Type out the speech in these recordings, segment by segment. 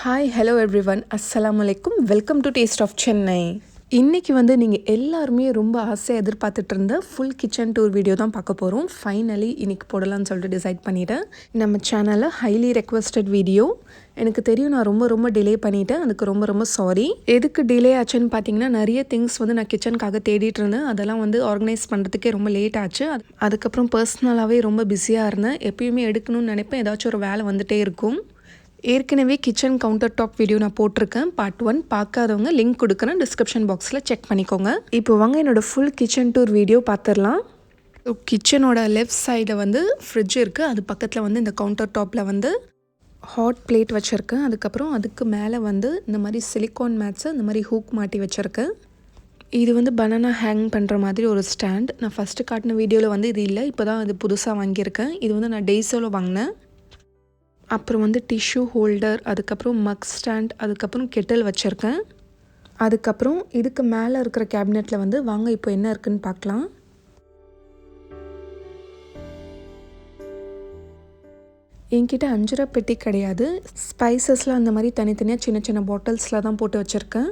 Hi hello everyone அஸ்ஸலாமு அலைக்கும் welcome to Taste of Chennai. இன்றைக்கி நீங்கள் எல்லாருமே ரொம்ப ஆசையாக எதிர்பார்த்துட்டு இருந்த ஃபுல் கிச்சன் டூர் வீடியோ தான் பார்க்க போகிறோம். ஃபைனலி இன்றைக்கி போடலான்னு சொல்லிட்டு டிசைட் பண்ணிட்டேன். நம்ம சேனலில் ஹைலி ரெக்வஸ்டட் வீடியோ. எனக்கு தெரியும் நான் ரொம்ப டிலே பண்ணிட்டேன். அதுக்கு ரொம்ப சாரி. எதுக்கு டிலே ஆச்சுன்னு பார்த்தீங்கன்னா, நிறைய திங்ஸ் நான் கிச்சனுக்காக தேடிட்டு இருந்தேன். அதெல்லாம் ஆர்கனைஸ் பண்ணுறதுக்கே ரொம்ப லேட் ஆச்சு. அதுக்கப்புறம் பர்சனலாகவே ரொம்ப பிஸியாக இருந்தேன். எப்பயுமே எடுக்கணும்னு நினைப்பேன், ஏதாச்சும் ஒரு வேலை வந்துகிட்டே இருக்கும். ஏற்கனவே கிச்சன் கவுண்டர் டாப் வீடியோ நான் போட்டிருக்கேன், பார்ட் 1. பார்க்காதவங்க லிங்க் கொடுக்குறேன், டிஸ்கிரிப்ஷன் பாக்ஸில் செக் பண்ணிக்கோங்க. இப்போ வாங்க என்னோடய ஃபுல் கிச்சன் டூர் வீடியோ பார்த்துடலாம். கிச்சனோட லெஃப்ட் சைடில் ஃப்ரிட்ஜ் இருக்குது. அது பக்கத்தில் இந்த கவுண்டர் டாப்பில் ஹாட் பிளேட் வச்சுருக்கேன். அதுக்கப்புறம் அதுக்கு மேலே இந்த மாதிரி சிலிக்கான் மேட்ஸை இந்த மாதிரி ஹூக் மாட்டி வச்சுருக்கேன். இது பனானா ஹேங் பண்ணுற மாதிரி ஒரு ஸ்டாண்ட். நான் ஃபஸ்ட்டு காட்டின வீடியோவில் இது இல்லை, இப்போ தான் இது புதுசாக வாங்கியிருக்கேன். இது நான் டேஸோவில் வாங்கினேன். அப்புறம் டிஷ்யூ ஹோல்டர், அதுக்கப்புறம் மக் ஸ்டாண்ட், அதுக்கப்புறம் கெட்டில் வச்சுருக்கேன். அதுக்கப்புறம் இதுக்கு மேலே இருக்கிற கேபினெட்டில் வாங்க இப்போ என்ன இருக்குன்னு பார்க்கலாம். என்கிட்ட 5 ரூபா பெட்டி கிடையாது. ஸ்பைசஸ்லாம் அந்த மாதிரி தனித்தனியாக சின்ன பாட்டில்ஸில் தான் போட்டு வச்சுருக்கேன்.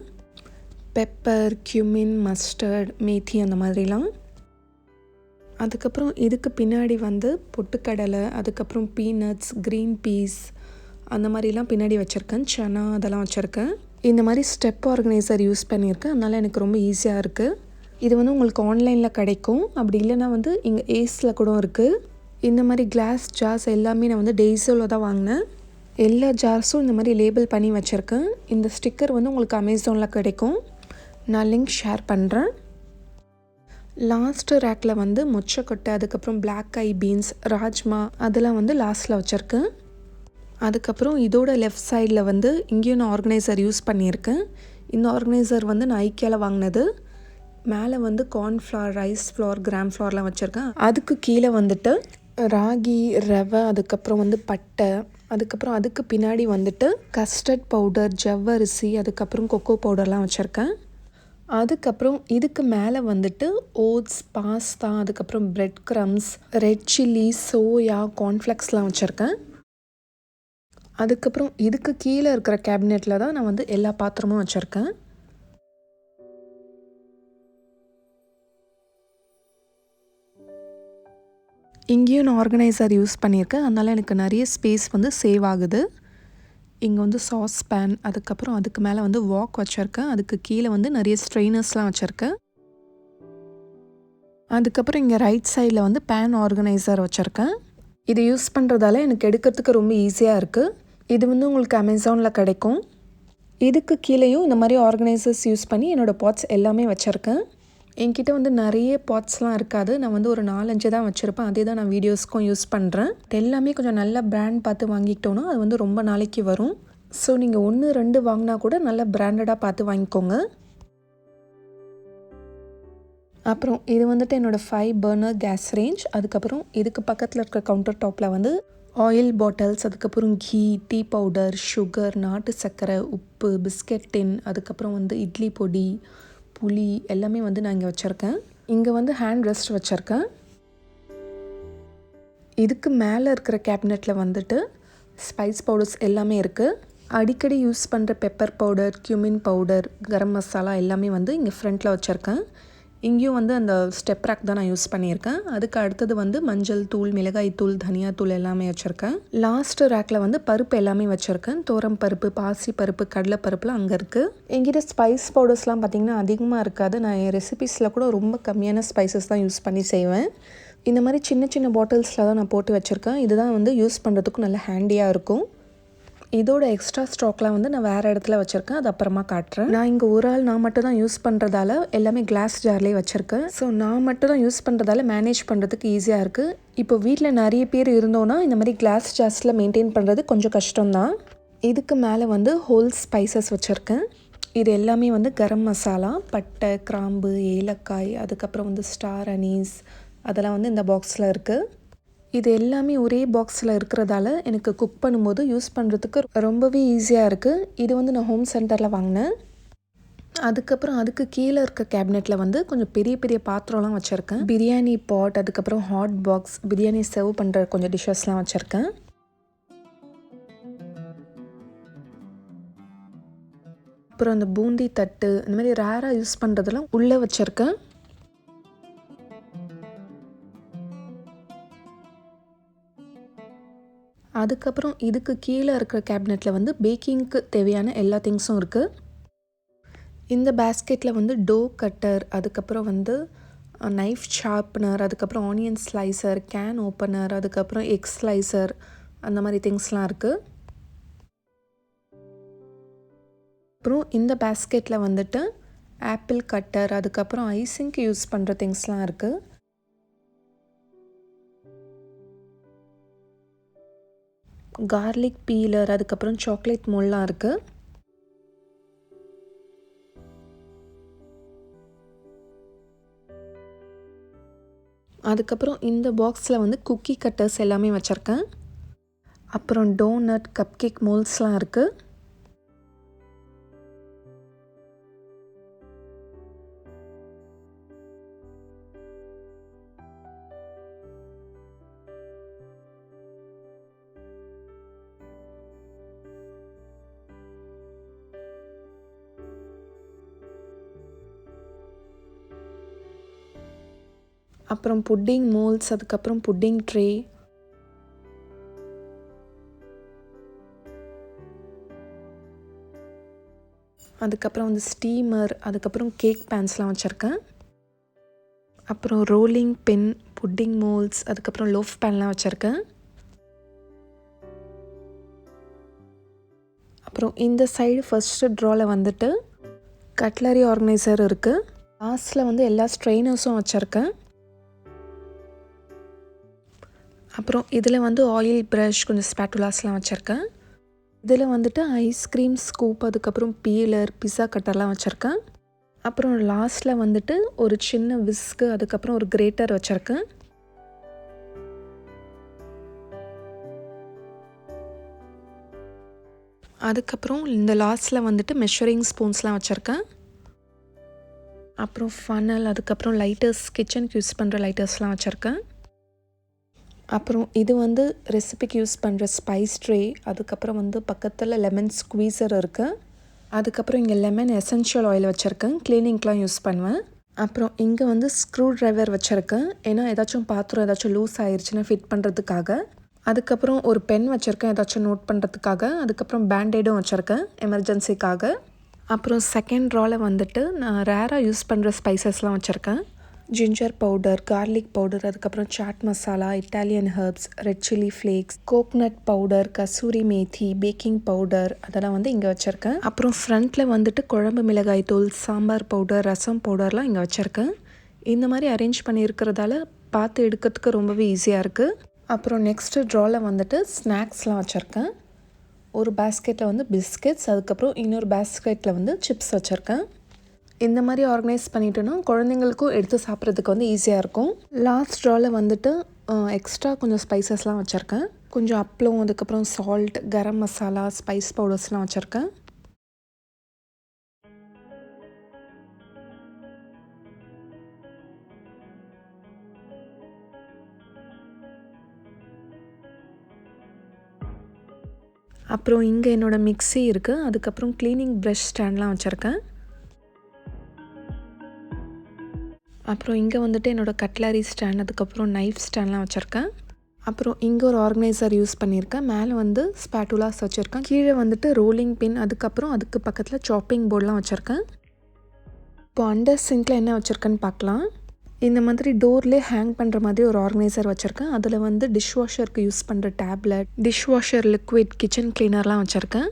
பெப்பர், கியூமின், மஸ்டர்ட், மேத்தி அந்த மாதிரிலாம். அதுக்கப்புறம் இதுக்கு பின்னாடி பொட்டுக்கடலை, அதுக்கப்புறம் பீனட்ஸ், க்ரீன் பீஸ் அந்த மாதிரிலாம் பின்னாடி வச்சுருக்கேன். சனா அதெல்லாம் வச்சுருக்கேன். இந்த மாதிரி ஸ்டெப் ஆர்கனைசர் யூஸ் பண்ணியிருக்கேன். அதனால் எனக்கு ரொம்ப ஈஸியாக இருக்குது. இது உங்களுக்கு ஆன்லைனில் கிடைக்கும். அப்படி இல்லைனா இங்கே ஏஸில் கூட இருக்குது. இந்த மாதிரி கிளாஸ் ஜார்ஸ் எல்லாமே நான் டெய்ஸோவில் தான் வாங்கினேன். எல்லா ஜார்ஸும் இந்த மாதிரி லேபிள் பண்ணி வச்சுருக்கேன். இந்த ஸ்டிக்கர் உங்களுக்கு அமேசானில் கிடைக்கும். நான் லிங்க் ஷேர் பண்ணுறேன். லாஸ்ட்டு ரேக்கில் மொச்சக்கொட்டை, அதுக்கப்புறம் பிளாக் ஐ பீன்ஸ், ராஜ்மா அதெல்லாம் லாஸ்ட்டில் வச்சுருக்கேன். அதுக்கப்புறம் இதோட லெஃப்ட் சைடில் இங்கேயும் நான் ஆர்கனைசர் யூஸ் பண்ணியிருக்கேன். இந்த ஆர்கனைசர் நான் ஐக்கியாவில் வாங்கினது. மேலே கார்ன்ஃப்ளவர், ரைஸ் ஃப்ளவர், கிராம் ஃப்ளவர்லாம் வச்சுருக்கேன். அதுக்கு கீழே ராகி, ரவை, அதுக்கப்புறம் பட்டை, அதுக்கப்புறம் அதுக்கு பின்னாடி கஸ்டர்ட் பவுடர், ஜவ்வரிசி, அதுக்கப்புறம் கொக்கோ பவுடர்லாம் வச்சுருக்கேன். அதுக்கப்புறம் இதுக்கு மேலே ஓட்ஸ், பாஸ்தா, அதுக்கப்புறம் bread crumbs, red chilli, soya, கார்ன்ஃப்ளெக்ஸ்லாம் வச்சுருக்கேன். அதுக்கப்புறம் இதுக்கு கீழே இருக்கிற கேபினெட்டில் தான் நான் எல்லா பாத்திரமும் வச்சுருக்கேன். இங்கேயும் நான் ஆர்கனைசர் யூஸ் பண்ணியிருக்கேன். அதனால் எனக்கு நிறைய ஸ்பேஸ் சேவ் ஆகுது. இங்கே சாஸ் பேன், அதுக்கப்புறம் அதுக்கு மேலே வாக் வச்சுருக்கேன். அதுக்கு கீழே நிறைய ஸ்ட்ரெயினர்ஸ்லாம் வச்சுருக்கேன். அதுக்கப்புறம் இங்கே ரைட் சைடில் பேன் ஆர்கனைசர் வச்சுருக்கேன். இது யூஸ் பண்ணுறதால எனக்கு எடுக்கிறதுக்கு ரொம்ப ஈஸியாக இருக்குது. இது உங்களுக்கு அமேசானில் கிடைக்கும். இதுக்கு கீழேயும் இந்த மாதிரி ஆர்கனைசர்ஸ் யூஸ் பண்ணி என்னோடய பாட்ஸ் எல்லாமே வச்சுருக்கேன். என்கிட்ட நிறைய பாட்ஸ்லாம் இருக்காது. நான் ஒரு 4-5 தான் வச்சுருப்பேன். அதே தான் நான் வீடியோஸ்க்கும் யூஸ் பண்ணுறேன். எல்லாமே கொஞ்சம் நல்ல பிராண்ட் பார்த்து வாங்கிக்கிட்டோன்னா அது ரொம்ப நாளைக்கு வரும். ஸோ நீங்கள் 1-2 வாங்கினா கூட நல்ல பிராண்டடாக பார்த்து வாங்கிக்கோங்க. அப்புறம் இது என்னோடய 5 பர்னர் கேஸ் ரேஞ்ச். அதுக்கப்புறம் இதுக்கு பக்கத்தில் இருக்கிற கவுண்டர் டாப்பில் ஆயில் பாட்டில்ஸ், அதுக்கப்புறம் கீ, டீ பவுடர், சுகர், நாட்டு சர்க்கரை, உப்பு, பிஸ்கெட் டின், அதுக்கப்புறம் இட்லி பொடி, புளி எல்லாமே நான் இங்கே வச்சுருக்கேன். இங்கே ஹேண்ட் ரெஸ்ட் வச்சுருக்கேன். இதுக்கு மேலே இருக்கிற கேபினெட்டில் ஸ்பைஸ் பவுடர்ஸ் எல்லாமே இருக்குது. அடிக்கடி யூஸ் பண்ணுற pepper powder, cumin powder, garam masala எல்லாமே இங்கே ஃப்ரண்ட்டில் வச்சுருக்கேன். இங்கேயும் அந்த ஸ்டெப் ரேக் தான் நான் யூஸ் பண்ணியிருக்கேன். அதுக்கு அடுத்தது மஞ்சள் தூள், மிளகாய் தூள், தனியா தூள் எல்லாமே வச்சுருக்கேன். லாஸ்ட்டு ரேக்கில் பருப்பு எல்லாமே வச்சுருக்கேன். தோரம் பருப்பு, பாசி பருப்பு, கடலை பருப்புலாம் அங்கே இருக்குது. என்கிட்ட ஸ்பைஸ் பவுடர்ஸ்லாம் பார்த்திங்கன்னா அதிகமாக இருக்காது. நான் என் ரெசிபீஸில் கூட ரொம்ப கம்மியான ஸ்பைசஸ் தான் யூஸ் பண்ணி செய்வேன். இந்த மாதிரி சின்ன பாட்டில்ஸில் தான் நான் போட்டு வச்சுருக்கேன். இதுதான் யூஸ் பண்ணுறதுக்கும் நல்ல ஹேண்டியாக இருக்கும். இதோட எக்ஸ்ட்ரா ஸ்டாக்லாம் நான் வேறு இடத்துல வச்சுருக்கேன். அது அப்புறமா காட்டுறேன். நான் இங்கே நான் மட்டும் தான் யூஸ் பண்ணுறதால எல்லாமே கிளாஸ் ஜார்லேயே வச்சுருக்கேன். ஸோ நான் மட்டும் தான் யூஸ் பண்ணுறதால மேனேஜ் பண்ணுறதுக்கு ஈஸியாக இருக்குது. இப்போ வீட்டில் நிறைய பேர் இருந்தோன்னா இந்த மாதிரி கிளாஸ் ஜார்ஸில் மெயின்டைன் பண்ணுறது கொஞ்சம் கஷ்டம்தான். இதுக்கு மேலே ஹோல் ஸ்பைசஸ் வச்சுருக்கேன். இது எல்லாமே கரம் மசாலா, பட்டை, கிராம்பு, ஏலக்காய், அதுக்கப்புறம் ஸ்டார் அனீஸ் அதெல்லாம் இந்த பாக்ஸில் இருக்குது. இது எல்லாமே ஒரே பாக்ஸில் இருக்கிறதால எனக்கு குக் பண்ணும்போது யூஸ் பண்ணுறதுக்கு ரொம்பவே ஈஸியாக இருக்குது. இது நான் ஹோம் சென்டரில் வாங்கினேன். அதுக்கப்புறம் அதுக்கு கீழே இருக்க கேபினெட்டில் கொஞ்சம் பெரிய பாத்திரம்லாம் வச்சுருக்கேன். பிரியாணி பாட், அதுக்கப்புறம் ஹாட் பாக்ஸ், பிரியாணி சர்வ் பண்ணுற கொஞ்சம் டிஷ்ஷஸ்லாம் வச்சுருக்கேன். அப்புறம் அந்த பூந்தி தட்டு இந்த மாதிரி ரேராக யூஸ் பண்ணுறதெல்லாம் உள்ளே வச்சுருக்கேன். அதுக்கப்புறம் இதுக்கு கீழே இருக்கிற கேபினெட்டில் வந்து பேக்கிங்க்கு தேவையான எல்லா திங்ஸும் இருக்குது. இந்த பேஸ்கெட்டில் வந்து டோ கட்டர், அதுக்கப்புறம் வந்து நைஃப் ஷார்ப்னர், அதுக்கப்புறம் ஆனியன் ஸ்லைசர், கேன் ஓப்பனர், அதுக்கப்புறம் எக் ஸ்லைசர், அந்த மாதிரி திங்ஸ்லாம் இருக்குது. அப்புறம் இந்த பேஸ்கெட்டில் வந்துட்டு ஆப்பிள் கட்டர், அதுக்கப்புறம் ஐசிங்க்கு யூஸ் பண்ணுற திங்ஸ்லாம் இருக்குது. கார்லிக் பீலர், அதுக்கப்புறம் சாக்லேட் மோல்லாம் இருக்குது. அதுக்கப்புறம் இந்த பாக்ஸில் வந்து குக்கி கட்டர்ஸ் எல்லாமே வச்சுருக்கேன். அப்புறம் டோனட், கப் கேக் மோல்ஸ்லாம் இருக்குது. அப்புறம் புட்டிங் மோல்ஸ், அதுக்கப்புறம் புட்டிங் ட்ரே, அதுக்கப்புறம் வந்து ஸ்டீமர், அதுக்கப்புறம் கேக் பேன்ஸ்லாம் வச்சுருக்கேன். அப்புறம் ரோலிங் பின், புட்டிங் மோல்ஸ், அதுக்கப்புறம் லோஃப் பேன்லாம் வச்சுருக்கேன். அப்புறம் இந்த சைடு ஃபர்ஸ்ட் ட்ராவில் வந்துட்டு கட்லரி ஆர்கனைசர் இருக்குது. லாஸ்ட்டில் வந்து எல்லா ஸ்ட்ரெயினர்ஸும் வச்சுருக்கேன். அப்புறம் இதில் வந்து ஆயில் ப்ரஷ், கொஞ்சம் ஸ்பேட்டுலாஸ்லாம் வச்சுருக்கேன். இதில் வந்துட்டு ஐஸ்கிரீம் ஸ்கூப், அதுக்கப்புறம் பீலர், பிஸா கட்டர்லாம் வச்சுருக்கேன். அப்புறம் லாஸ்ட்டில் வந்துட்டு ஒரு சின்ன விஸ்கு, அதுக்கப்புறம் ஒரு கிரேட்டர் வச்சுருக்கேன். அதுக்கப்புறம் இந்த லாஸ்ட்டில் வந்துட்டு மெஷரிங் ஸ்பூன்ஸ்லாம் வச்சுருக்கேன். அப்புறம் ஃபனல், அதுக்கப்புறம் லைட்டர்ஸ், கிச்சனுக்கு யூஸ் பண்ணுற லைட்டர்ஸ்லாம் வச்சுருக்கேன். அப்புறம் இது வந்து ரெசிபிக்கு யூஸ் பண்ணுற ஸ்பைஸ் ட்ரே, அதுக்கப்புறம் வந்து பக்கத்தில் லெமன் ஸ்குவீசர் இருக்குது. அதுக்கப்புறம் இங்கே லெமன் எசென்ஷியல் ஆயில் வச்சுருக்கேன், க்ளீனிங்க்கெலாம் யூஸ் பண்ணுவேன். அப்புறம் இங்கே வந்து ஸ்க்ரூ ட்ரைவர் வச்சுருக்கேன், ஏன்னா ஏதாச்சும் பாத்திரம் ஏதாச்சும் லூஸ் ஆயிடுச்சுன்னா ஃபிட் பண்ணுறதுக்காக. அதுக்கப்புறம் ஒரு பென் வச்சுருக்கேன், ஏதாச்சும் நோட் பண்ணுறதுக்காக. அதுக்கப்புறம் பேண்டேடும் வச்சுருக்கேன் எமர்ஜென்சிக்காக. அப்புறம் செகண்ட் ட்ராவில் வந்துட்டு நான் ரேராக யூஸ் பண்ணுற ஸ்பைசஸ்லாம் வச்சுருக்கேன். ஜிஞ்சர் பவுடர், கார்லிக் பவுடர், அதுக்கப்புறம் chaat masala, Italian herbs, red chilli flakes, coconut powder, kasuri methi, baking powder, அதெல்லாம் வந்து இங்கே வச்சுருக்கேன். அப்புறம் ஃப்ரண்ட்டில் வந்துட்டு குழம்பு மிளகாய் தூள், சாம்பார் பவுடர், ரசம் பவுடர்லாம் இங்கே வச்சுருக்கேன். இந்த மாதிரி அரேஞ்ச் பண்ணியிருக்கிறதால பார்த்து எடுக்கிறதுக்கு ரொம்பவே ஈஸியாக இருக்குது. அப்புறம் நெக்ஸ்ட்டு ட்ராவில் வந்துட்டு ஸ்நாக்ஸ்லாம் வச்சுருக்கேன். ஒரு பேஸ்கெட்டில் வந்து பிஸ்கெட்ஸ், அதுக்கப்புறம் இன்னொரு பேஸ்கெட்டில் வந்து சிப்ஸ் வச்சுருக்கேன். இந்த மாதிரி ஆர்கனைஸ் பண்ணிட்டோன்னா குழந்தைங்களுக்கும் எடுத்து சாப்பிட்றதுக்கு வந்து ஈஸியாக இருக்கும். லாஸ்ட் ட்ராவில் வந்துட்டு எக்ஸ்ட்ரா கொஞ்சம் ஸ்பைசஸ்லாம் வச்சுருக்கேன். கொஞ்சம் அப்பளம், அதுக்கப்புறம் சால்ட், கரம் மசாலா, ஸ்பைஸ் பவுடர்ஸ்லாம் வச்சுருக்கேன். அப்புறம் இங்கே என்னோடய மிக்ஸி இருக்குது, அதுக்கப்புறம் க்ளீனிங் ப்ரஷ் ஸ்டாண்ட்லாம் வச்சுருக்கேன். அப்புறம் இங்கே வந்துட்டு என்னோடய கட்லரி ஸ்டாண்ட், அதுக்கப்புறம் நைஃப் ஸ்டாண்ட்லாம் வச்சுருக்கேன். அப்புறம் இங்கே ஒரு ஆர்கனைசர் யூஸ் பண்ணியிருக்கேன். மேலே வந்து ஸ்பேட்டுலாஸ் வச்சுருக்கேன். கீழே வந்துட்டு ரோலிங் பின், அதுக்கப்புறம் அதுக்கு பக்கத்தில் சாப்பிங் போர்டெலாம் வச்சுருக்கேன். இப்போ அண்டர் சிங்கில் என்ன வச்சுருக்கேன்னு பார்க்கலாம். இந்த மாதிரி டோர்லேயே ஹேங் பண்ணுற மாதிரி ஒரு ஆர்கனைசர் வச்சுருக்கேன். அதில் வந்து டிஷ் வாஷருக்கு யூஸ் பண்ணுற tablet, dish washer liquid, kitchen கிளீனர்லாம் வச்சுருக்கேன்.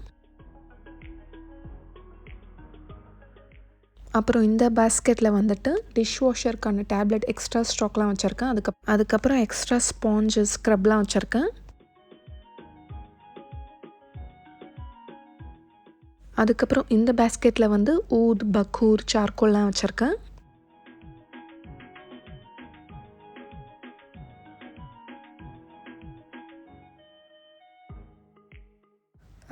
அப்புறம் இந்த பேஸ்கெட்டில் வந்துட்டு டிஷ் வாஷருக்கான டேப்லெட் எக்ஸ்ட்ரா ஸ்டாக்லாம் வச்சுருக்கேன். அதுக்கப்புறம் எக்ஸ்ட்ரா ஸ்பாஞ்சஸ், ஸ்க்ரப்லாம் வச்சுருக்கேன். அதுக்கப்புறம் இந்த பேஸ்கெட்டில் வந்து ஊத், பக்கூர், சார்கோல்லாம் வச்சுருக்கேன்.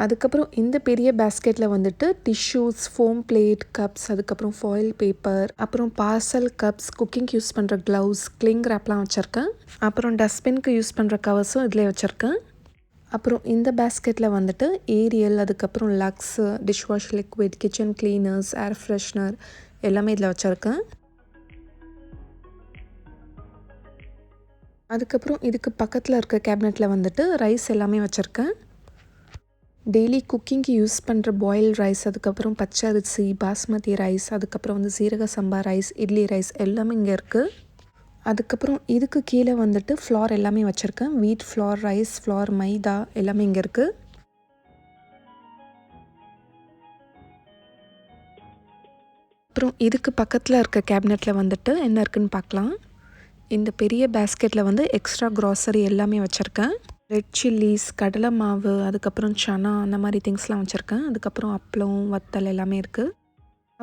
அதுக்கப்புறம் இந்த பெரிய பேஸ்கெட்டில் வந்துட்டு டிஷ்யூஸ், ஃபோம் பிளேட், கப்ஸ், அதுக்கப்புறம் ஃபாயில் பேப்பர், அப்புறம் பார்சல் கப்ஸ், குக்கிங்க்கு யூஸ் பண்ணுற க்ளவுஸ், கிளிங் ரேப்லாம் வச்சுருக்கேன். அப்புறம் டஸ்ட்பின்க்கு யூஸ் பண்ணுற கவர்ஸும் இதில் வச்சுருக்கேன். அப்புறம் இந்த பேஸ்கெட்டில் வந்துட்டு ஏரியல், அதுக்கப்புறம் Lux, dishwash liquid, kitchen cleaners, air freshener எல்லாமே இதில் வச்சுருக்கேன். அதுக்கப்புறம் இதுக்கு பக்கத்தில் இருக்க கேபினெட்டில் வந்துட்டு ரைஸ் எல்லாமே வச்சுருக்கேன். டெய்லி குக்கிங்க்கு யூஸ் பண்ணுற பாயில் ரைஸ், அதுக்கப்புறம் பச்சரிசி, பாஸ்மதி ரைஸ், அதுக்கப்புறம் வந்து சீரக சம்பா ரைஸ், இட்லி ரைஸ் எல்லாமே இங்கே இருக்குது. அதுக்கப்புறம் இதுக்கு கீழே வந்துட்டு ஃப்ளார் எல்லாமே வச்சுருக்கேன். வீட் ஃப்ளார், ரைஸ் ஃப்ளார், மைதா எல்லாமே இங்கே இருக்குது. அப்புறம் இதுக்கு பக்கத்தில் இருக்க கேபினெட்டில் வந்துட்டு என்ன இருக்குதுன்னு பார்க்கலாம். இந்த பெரிய பேஸ்கெட்டில் வந்து எக்ஸ்ட்ரா க்ராசரி எல்லாமே வச்சுருக்கேன். ரெட் சில்லிஸ், கடலை மாவு, அதுக்கப்புறம் சனா அந்த மாதிரி திங்ஸ்லாம் வச்சுருக்கேன். அதுக்கப்புறம் அப்பளம், வத்தல் எல்லாமே இருக்குது.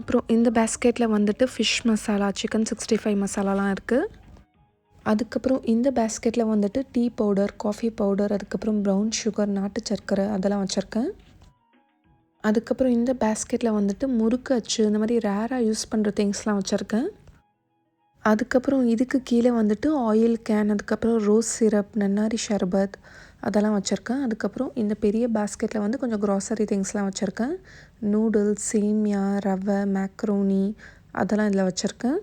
அப்புறம் இந்த பேஸ்கெட்டில் வந்துட்டு ஃபிஷ் மசாலா, சிக்கன் 65 மசாலாலாம் இருக்குது. அதுக்கப்புறம் இந்த பேஸ்கெட்டில் வந்துட்டு டீ பவுடர், காஃபி பவுடர், அதுக்கப்புறம் ப்ரௌன் சுகர், நாட்டு சர்க்கரை அதெல்லாம் வச்சுருக்கேன். அதுக்கப்புறம் இந்த பேஸ்கெட்டில் வந்துட்டு முறுக்கு அச்சு, இந்த மாதிரி ரேராக யூஸ் பண்ணுற திங்ஸ்லாம் வச்சுருக்கேன். அதுக்கப்புறம் இதுக்கு கீழே வந்துட்டு ஆயில் கேன், அதுக்கப்புறம் ரோஸ் சிரப், நன்னாரி ஷர்பத் அதெல்லாம் வச்சுருக்கேன். அதுக்கப்புறம் இந்த பெரிய பேஸ்கெட்டில் வந்து கொஞ்சம் க்ராசரி திங்ஸ்லாம் வச்சுருக்கேன். நூடுல்ஸ், சேமியா, ரவை, மேக்ரோனி அதெல்லாம் இதில் வச்சுருக்கேன்.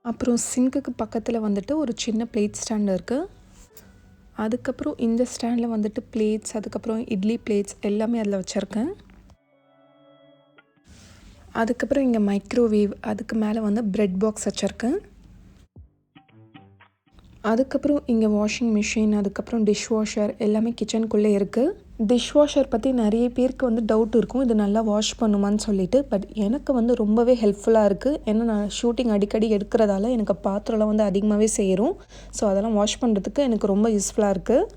அப்புறம் சிங்க்குக்கு பக்கத்தில் வந்துட்டு ஒரு சின்ன பிளேட் ஸ்டாண்ட் இருக்குது. அதுக்கப்புறம் இந்த ஸ்டாண்டில் வந்துட்டு பிளேட்ஸ், அதுக்கப்புறம் இட்லி பிளேட்ஸ் எல்லாமே அதில் வச்சுருக்கேன். அதுக்கப்புறம் இங்கே மைக்ரோவேவ், அதுக்கு மேலே வந்து ப்ரெட் பாக்ஸ் வச்சுருக்கேன். அதுக்கப்புறம் இங்கே வாஷிங் மிஷின், அதுக்கப்புறம் டிஷ்வாஷர் எல்லாமே கிச்சனுக்குள்ளே இருக்குது. டிஷ்வாஷர் பற்றி நிறைய பேருக்கு வந்து டவுட் இருக்கும், இது நல்லா வாஷ் பண்ணுமான்னு சொல்லிட்டு. பட் எனக்கு வந்து ரொம்பவே ஹெல்ப்ஃபுல்லாக இருக்குது. ஏன்னா நான் ஷூட்டிங் அடிக்கடி எடுக்கிறதால எனக்கு பாத்திரம்லாம் வந்து அதிகமாகவே சேரும். ஸோ அதெல்லாம் வாஷ் பண்ணுறதுக்கு எனக்கு ரொம்ப யூஸ்ஃபுல்லாக இருக்குது.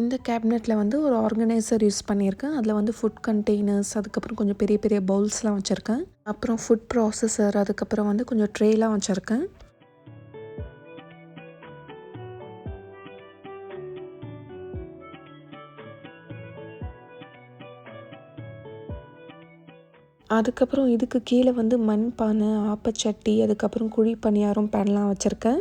இந்த கேபினெட்டில் வந்து ஒரு ஆர்கனைசர் யூஸ் பண்ணியிருக்கேன். அதில் வந்து ஃபுட் கண்டெய்னர்ஸ், அதுக்கப்புறம் கொஞ்சம் பெரிய பெரிய பவுல்ஸ்லாம் வச்சுருக்கேன். அப்புறம் ஃபுட் ப்ராசஸர், அதுக்கப்புறம் வந்து கொஞ்சம் ட்ரேலாம் வச்சுருக்கேன். அதுக்கப்புறம் இதுக்கு கீழே வந்து மண்பானை, ஆப்பச்சட்டி, அதுக்கப்புறம் குழி பணியாரம் பேன்லாம் வச்சுருக்கேன்.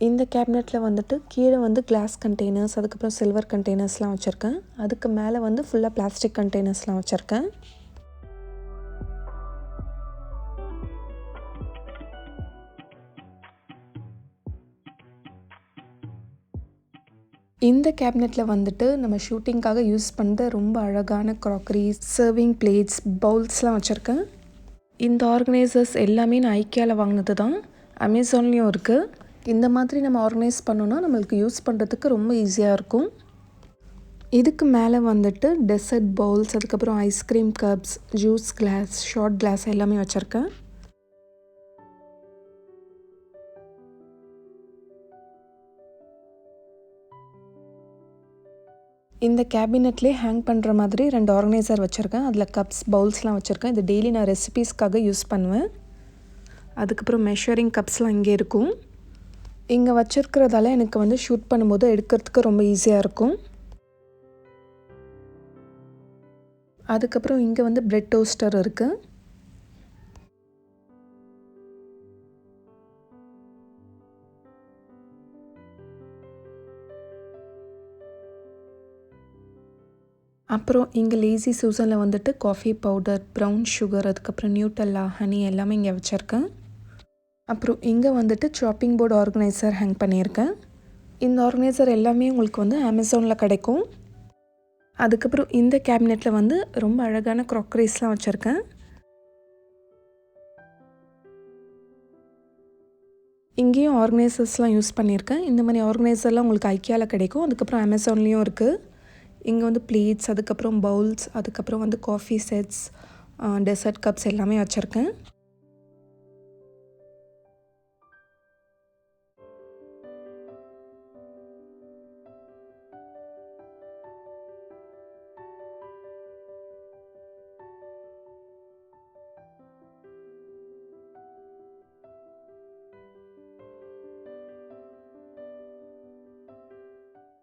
இந்த கேபினெட்டில் வந்துட்டு கீழே வந்து கிளாஸ் கண்டெய்னர்ஸ், அதுக்கப்புறம் சில்வர் கண்டெய்னர்ஸ்லாம் வச்சுருக்கேன். அதுக்கு மேலே வந்து ஃபுல்லாக பிளாஸ்டிக் கண்டெய்னர்ஸ்லாம் வச்சுருக்கேன். இந்த கேபினெட்டில் வந்துட்டு நம்ம ஷூட்டிங்காக யூஸ் பண்ணுற ரொம்ப அழகான க்ராக்கரிஸ், சர்விங் பிளேட்ஸ், பவுல்ஸ்லாம் வச்சுருக்கேன். இந்த ஆர்கனைசர்ஸ் எல்லாமே நான் ஐக்கியாவில் வாங்கினது தான். அமேசான்லேயும் இருக்குது. இந்த மாதிரி நம்ம ஆர்கனைஸ் பண்ணோன்னா நம்மளுக்கு யூஸ் பண்ணுறதுக்கு ரொம்ப ஈஸியாக இருக்கும். இதுக்கு மேலே வந்துட்டு டெசர்ட் பவுல்ஸ், அதுக்கப்புறம் ice cream cups, juice glass, short glass எல்லாமே வச்சுருக்கேன். இந்த கேபினெட்லேயே ஹேங் பண்ணுற மாதிரி 2 ஆர்கனைசர் வச்சுருக்கேன். அதில் கப்ஸ், பவுல்ஸ்லாம் வச்சுருக்கேன். இது டெய்லி நான் ரெசிபீஸ்க்காக யூஸ் பண்ணுவேன். அதுக்கப்புறம் மெஷரிங் கப்ஸ்லாம் இங்கே இருக்கும். இங்கே வச்சுருக்கிறதால எனக்கு வந்து ஷூட் பண்ணும்போது எடுக்கிறதுக்கு ரொம்ப ஈஸியாக இருக்கும். அதுக்கப்புறம் இங்கே வந்து பிரெட் டோஸ்டர் இருக்குது. அப்புறம் இங்கே லேசி சூசனில் வந்துட்டு காஃபி பவுடர், ப்ரௌன் சுகர், அதுக்கப்புறம் நியூட்டல்லா, ஹனி எல்லாமே இங்கே வச்சுருக்கேன். அப்புறம் இங்கே வந்துட்டு சாப்பிங் போர்டு ஆர்கனைசர் ஹேங் பண்ணியிருக்கேன். இந்த ஆர்கனைசர் எல்லாமே உங்களுக்கு வந்து அமேசானில் கிடைக்கும். அதுக்கப்புறம் இந்த கேபினெட்டில் வந்து ரொம்ப அழகான க்ராக்கரிஸ்லாம் வச்சுருக்கேன். இங்கேயும் ஆர்கனைசர்ஸ்லாம் யூஸ் பண்ணியிருக்கேன். இந்த மாதிரி ஆர்கனைசர்லாம் உங்களுக்கு ஐக்கியாவில் கிடைக்கும். அதுக்கப்புறம் அமேசான்லேயும் இருக்குது. இங்கே வந்து பிளேட்ஸ், அதுக்கப்புறம் பவுல்ஸ், அதுக்கப்புறம் வந்து காஃபி செட்ஸ், டெசர்ட் கப்ஸ் எல்லாமே வச்சுருக்கேன்.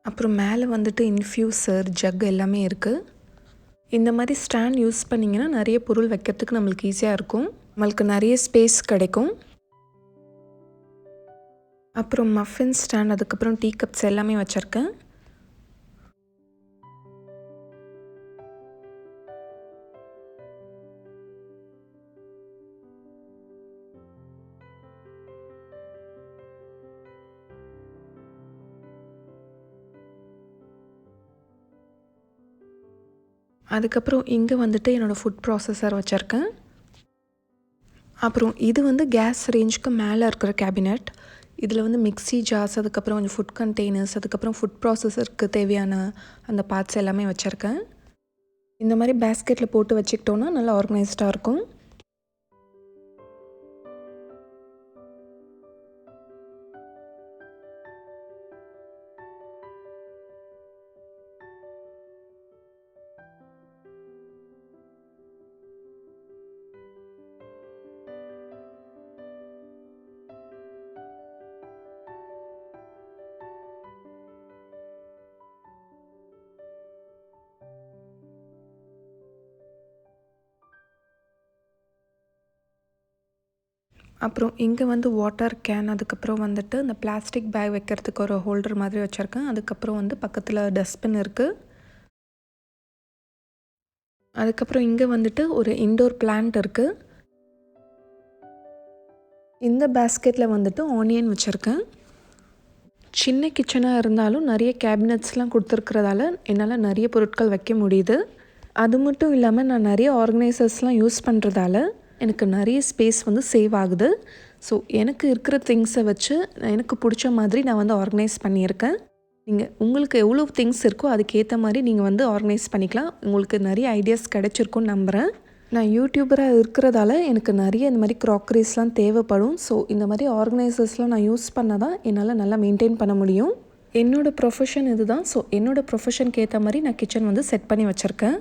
அப்புறம் மேலே வந்துட்டு இன்ஃப்யூசர், ஜக் எல்லாமே இருக்குது. இந்த மாதிரி ஸ்டாண்ட் யூஸ் பண்ணிங்கன்னா நிறைய பொருள் வைக்கிறதுக்கு நம்மளுக்கு ஈஸியாக இருக்கும், நம்மளுக்கு நிறைய ஸ்பேஸ் கிடைக்கும். அப்புறம் மஃபின் ஸ்டாண்ட், அதுக்கப்புறம் டீ கப்ஸ் எல்லாமே வச்சுருக்கேன். அதுக்கப்புறம் இங்கே வந்துட்டு என்னோடய ஃபுட் ப்ராசஸர் வச்சுருக்கேன். அப்புறம் இது வந்து கேஸ் ரேஞ்சுக்கு மேலே இருக்கிற கேபினெட். இதில் வந்து மிக்ஸி ஜார்ஸ், அதுக்கப்புறம் கொஞ்சம் ஃபுட் கண்டெய்னர்ஸ், அதுக்கப்புறம் ஃபுட் ப்ராசஸருக்கு தேவையான அந்த பார்ட்ஸ் எல்லாமே வச்சுருக்கேன். இந்த மாதிரி பேஸ்கெட்டில் போட்டு வச்சுக்கிட்டோன்னா நல்லா ஆர்கனைஸ்டாக இருக்கும். அப்புறம் இங்கே வந்து வாட்டர் கேன், அதுக்கப்புறம் வந்துட்டு இந்த பிளாஸ்டிக் பேக் வைக்கிறதுக்கு ஒரு ஹோல்டர் மாதிரி வச்சுருக்கேன். அதுக்கப்புறம் வந்து பக்கத்தில் டஸ்ட்பின் இருக்குது. அதுக்கப்புறம் இங்கே வந்துட்டு ஒரு இன்டோர் பிளான்ட் இருக்குது. இந்த பேஸ்கெட்டில் வந்துட்டு ஆனியன் வச்சுருக்கேன். சின்ன கிச்சனாக இருந்தாலும் நிறைய கேபினட்ஸ்லாம் கொடுத்துருக்கிறதால என்னால் நிறைய பொருட்கள் வைக்க முடியுது. அது மட்டும் இல்லாமல் நான் நிறைய ஆர்கனைசர்ஸ்லாம் யூஸ் பண்ணுறதால எனக்கு நிறைய ஸ்பேஸ் வந்து சேவ் ஆகுது. ஸோ எனக்கு இருக்கிற திங்ஸை வச்சு எனக்கு பிடிச்ச மாதிரி நான் வந்து ஆர்கனைஸ் பண்ணியிருக்கேன். உங்களுக்கு எவ்வளோ திங்ஸ் இருக்கோ அதுக்கேற்ற மாதிரி நீங்கள் வந்து ஆர்கனைஸ் பண்ணிக்கலாம். உங்களுக்கு நிறைய ஐடியாஸ் கிடச்சிருக்குன்னு நம்புகிறேன். நான் யூடியூபராக இருக்கிறதால எனக்கு நிறைய இந்த மாதிரி க்ராக்கரிஸ்லாம் தேவைப்படும். ஸோ இந்த மாதிரி ஆர்கனைசர்ஸ்லாம் நான் யூஸ் பண்ணால் தான் என்னால் நல்லா மெயின்டைன் பண்ண முடியும். என்னோடய ப்ரொஃபஷன் இது தான். ஸோ என்னோடய ப்ரொஃபஷனுக்கு ஏற்ற மாதிரி நான் கிச்சன் வந்து செட் பண்ணி வச்சுருக்கேன்.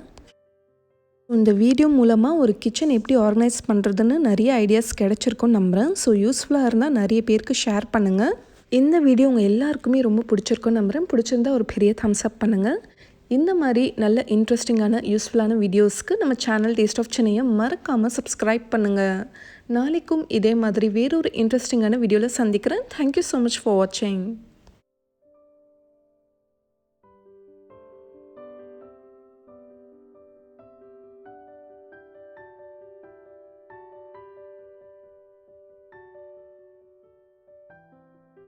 இந்த வீடியோ மூலமாக ஒரு கிச்சன் எப்படி ஆர்கனைஸ் பண்ணுறதுன்னு நிறைய ஐடியாஸ் கிடச்சிருக்குன்னு நம்புகிறேன். ஸோ யூஸ்ஃபுல்லாக இருந்தால் நிறைய பேருக்கு ஷேர் பண்ணுங்கள். இந்த வீடியோ உங்கள் எல்லாருக்குமே ரொம்ப பிடிச்சிருக்குன்னு நம்புகிறேன். பிடிச்சிருந்தால் ஒரு பெரிய தம்ஸ் அப் பண்ணுங்கள். இந்த மாதிரி நல்ல இன்ட்ரெஸ்டிங்கான யூஸ்ஃபுல்லான வீடியோஸ்க்கு நம்ம சேனல் டேஸ்ட் ஆஃப் சென்னையை மறக்காமல் சப்ஸ்கிரைப் பண்ணுங்கள். நாளைக்கும் இதே மாதிரி வேறொரு இன்ட்ரெஸ்டிங்கான வீடியோவில் சந்திக்கிறேன். தேங்க்யூ ஸோ மச் ஃபார் வாட்சிங்.